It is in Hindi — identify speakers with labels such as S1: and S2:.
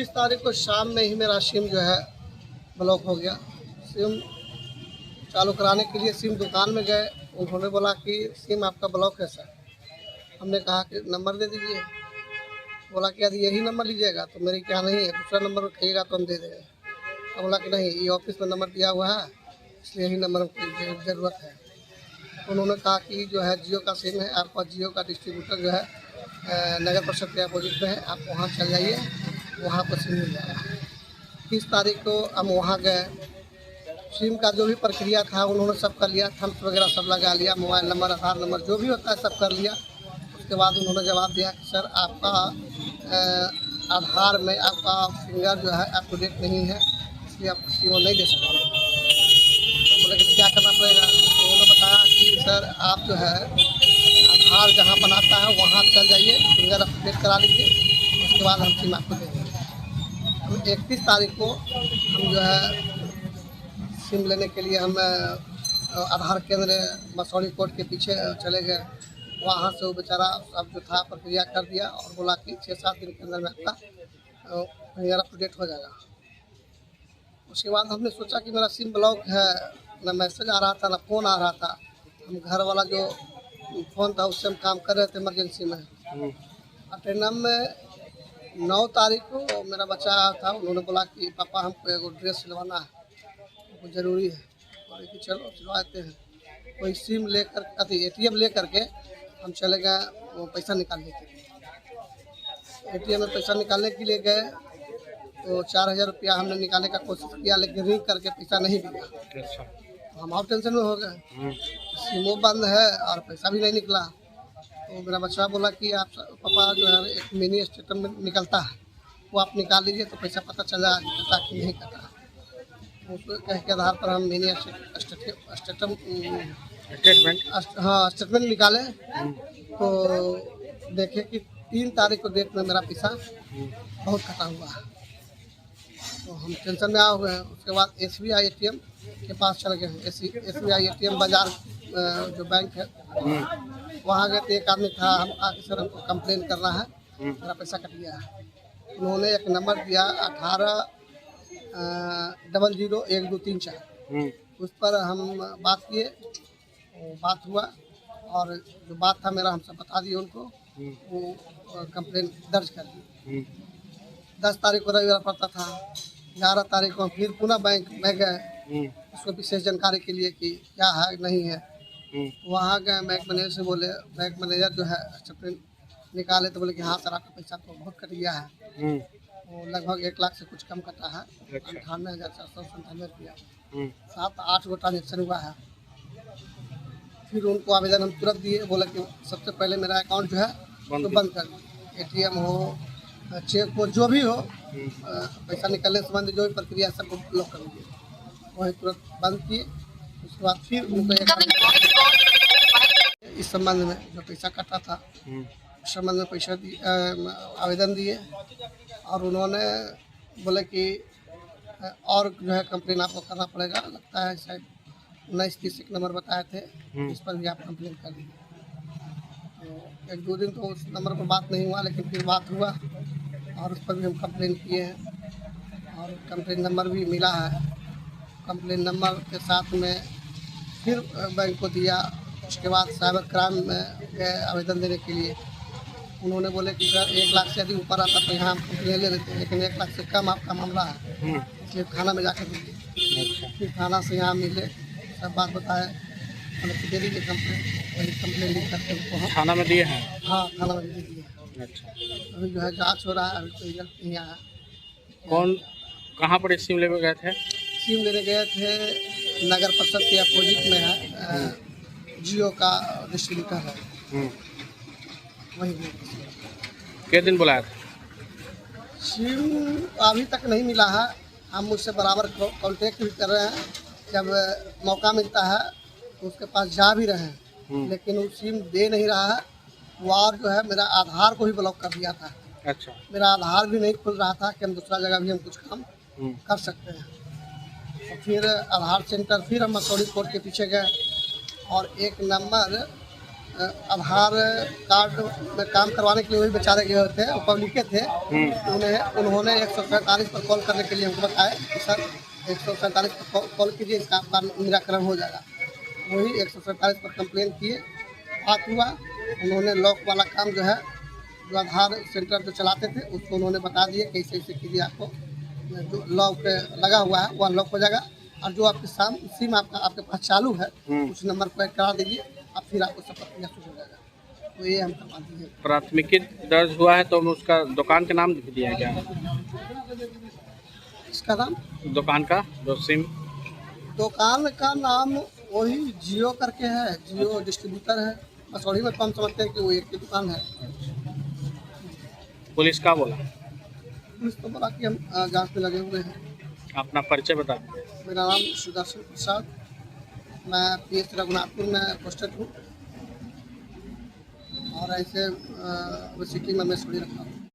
S1: 21 तारीख को शाम में ही मेरा सिम जो है ब्लॉक हो गया। सिम चालू कराने के लिए सिम दुकान में गए, उन्होंने बोला कि सिम आपका ब्लॉक है सर। हमने कहा कि नंबर दे दीजिए। बोला कि यदि यही नंबर लीजिएगा तो मेरी क्या नहीं है, दूसरा नंबर कहिएगा तो हम दे देंगे। तो बोला कि नहीं, ये ऑफिस में नंबर दिया हुआ है, इसलिए यही नंबर की ज़रूरत है। उन्होंने कहा कि जो है जियो का सिम है, आपका जियो का डिस्ट्रीब्यूटर जो है नगर परिषद के अपोजिट में है, आप वहाँ चल जाइए, वहाँ पर सिम मिल जाएगा। 30 तारीख को हम वहाँ गए। सिम का जो भी प्रक्रिया था उन्होंने सब कर लिया, थम्स वगैरह सब लगा लिया, मोबाइल नंबर, आधार नंबर जो भी होता है सब कर लिया। उसके बाद उन्होंने जवाब दिया कि सर आपका आधार में आपका फिंगर जो है अप टू डेट नहीं है, इसलिए आप सिम नहीं दे सकते। तो बोले कि क्या करना पड़ेगा? तो उन्होंने बताया कि सर आप जो है आधार जहाँ बनाता है वहाँ चल जाइए, फिंगर अप टू डेट करा लीजिए, उसके बाद हम सिम आपको देंगे। तो 31 तारीख को हम जो है सिम लेने के लिए हम आधार केंद्र मसौड़ी कोर्ट के पीछे चले गए। वहाँ से वो बेचारा अब जो था प्रक्रिया कर दिया और बोला कि 6-7 दिन के अंदर में आपका फिंगर अप टू डेट हो जाएगा। उसके बाद हमने सोचा कि मेरा सिम ब्लॉक है, ना मैसेज आ रहा था ना फ़ोन आ रहा था। हम घर वाला जो फ़ोन था उससे हम काम कर रहे थे इमरजेंसी में। अटेंडम में 9 तारीख को मेरा बच्चा आया था, उन्होंने बोला कि पापा हमको एगो ड्रेस सिलवाना है, वो ज़रूरी है। बोले कि चलो सिलवाते हैं। कोई सिम लेकर ATM ले करके हम चले गए वो पैसा निकालने के लिए। ATM में पैसा निकालने के लिए गए तो 4000 रुपया हमने निकालने का कोशिश किया, लेकिन रिंग करके पैसा नहीं दिया।
S2: अच्छा।
S1: तो हम और टेंशन में हो गए, सिमो बंद है और पैसा भी नहीं निकला। तो मेरा बच्चा बोला कि आप पापा जो है एक मिनी स्टेटमेंट निकलता है, वो आप निकाल लीजिए तो पैसा पता चला कटा कि नहीं कटा। उसको कह के आधार पर हम मिनी स्टेटमेंट निकाले तो देखे कि 3 तारीख को डेट में मेरा पैसा बहुत कटा हुआ है। तो हम टेंशन में आए हुए हैं। उसके बाद SBI ATM के पास चल गए हैं। SBI ATM बाजार जो बैंक है वहाँ गए तो एक आदमी था, हम आके सर हमको कंप्लेन करना है, मेरा पैसा कट गया है। उन्होंने एक नंबर दिया 18001234। उस पर हम बात किए, बात हुआ और जो बात था मेरा हम सब बता दिए उनको, वो कंप्लेन दर्ज कर दी। 10 तारीख को रविवार पड़ता था। 11 तारीख को फिर पुनः बैंक में गए उसको विशेष जानकारी के लिए कि क्या है नहीं है। वहाँ गए, बैंक मैनेजर से बोले, बैंक मैनेजर जो है स्टेटमेंट निकाले तो बोले कि हाँ सर आपका पैसा तो बहुत कट गया है, वो लगभग 1 लाख से कुछ कम कटा है, 98,497 रुपया। 7-8 गो ट्रांजेक्शन हुआ है। फिर उनको आवेदन हम तुरंत दिए, बोले कि सबसे पहले मेरा अकाउंट जो है तो बंद कर दीजिए, ATM हो चेक हो जो भी हो, पैसा निकलने संबंधी जो भी प्रक्रिया सबको ब्लॉक कर दीजिए। वही तुरंत बंद किए। उसके बाद फिर उनको इस संबंध में जो पैसा कटा था उस संबंध में पैसा आवेदन दिए और उन्होंने बोले कि और जो है कंप्लेन आपको करना पड़ेगा, लगता है शायद 19-30 एक नंबर बताए थे, इस पर भी आप कंप्लेन कर दीजिए। तो 1-2 दिन तो उस नंबर पर बात नहीं हुआ, लेकिन फिर बात हुआ और उस पर भी हम कंप्लेन किए हैं और कंप्लेन नंबर भी मिला है। कंप्लेन नंबर के साथ में फिर बैंक को दिया। उसके बाद साइबर क्राइम में गए आवेदन देने के लिए। उन्होंने बोले कि सर 1 लाख से यदि ऊपर आता तो यहाँ हम कंप्लेन ले लेते हैं, लेकिन 1 लाख से कम आपका मामला है, इसलिए थाना में जाकर दीजिए। फिर थाना से यहाँ मिले, सब बात बताए, मतलब दे दीजिए कंप्लेन। वही कंप्लेन लिख करके उनको हम
S2: थाना में दिए हैं?
S1: हाँ थाना में दे दिए।
S2: अच्छा।
S1: अभी जो है जाँच हो रहा है, अभी कोई रिजल्ट नहीं आया।
S2: कहाँ पर सिम लेने गए थे?
S1: सिम लेने गए थे नगर परिषद के अपोजिट में है, जियो का डिस्ट्रीब्यूटर है, वही।
S2: कितने दिन बुलाया था?
S1: सिम अभी तक नहीं मिला है। हम मुझसे बराबर कांटेक्ट भी कर रहे हैं, जब मौका मिलता है तो उसके पास जा भी रहे हैं, लेकिन वो सिम दे नहीं रहा है। वो और जो है मेरा आधार को भी ब्लॉक कर दिया था।
S2: अच्छा।
S1: मेरा आधार भी नहीं खुल रहा था कि हम दूसरा जगह भी हम कुछ काम कर सकते हैं। तो फिर आधार सेंटर फिर हम मसौड़ी कोर्ट के पीछे गए और एक नंबर आधार कार्ड में काम करवाने के लिए वही बेचारे गए थे, वो पब्लिक के थे। उन्होंने 147 पर कॉल करने के लिए हमको बताया कि सर 147 पर कॉल कीजिए, इसका आपका निराकरण हो जाएगा। वही 147 पर कंप्लेन किए, बात हुआ। उन्होंने लॉक वाला काम जो है, जो आधार सेंटर जो चलाते थे उसको उन्होंने बता दिए कैसे ऐसे कीजिए, आपको जो लॉक लगा हुआ है वह लॉक हो जाएगा, और जो आपके सिम आपके पास चालू है उस नंबर पर करा दीजिए, अब फिर आपको सब प्रक्रिया शुरू हो जाएगा। तो ये हम करवा दिए।
S2: प्राथमिकी दर्ज हुआ है तो उसका दुकान का नाम लिख दिया गया है।
S1: इसका नाम
S2: दुकान का जो सिम
S1: दुकान का नाम वही जियो करके है, जियो डिस्ट्रीब्यूटर है। बस वही में हम समझते हैं कि वो एक ही दुकान है।
S2: पुलिस का बोला?
S1: पुलिस तो बोला कि हम जांच में लगे हुए हैं।
S2: अपना परिचय बता दें।
S1: मेरा नाम सुदर्शन प्रसाद, मैं पीएच रघुनाथपुर में पोस्टेड हूँ, और ऐसे सिटी में मैं छोड़ी रखा हूँ।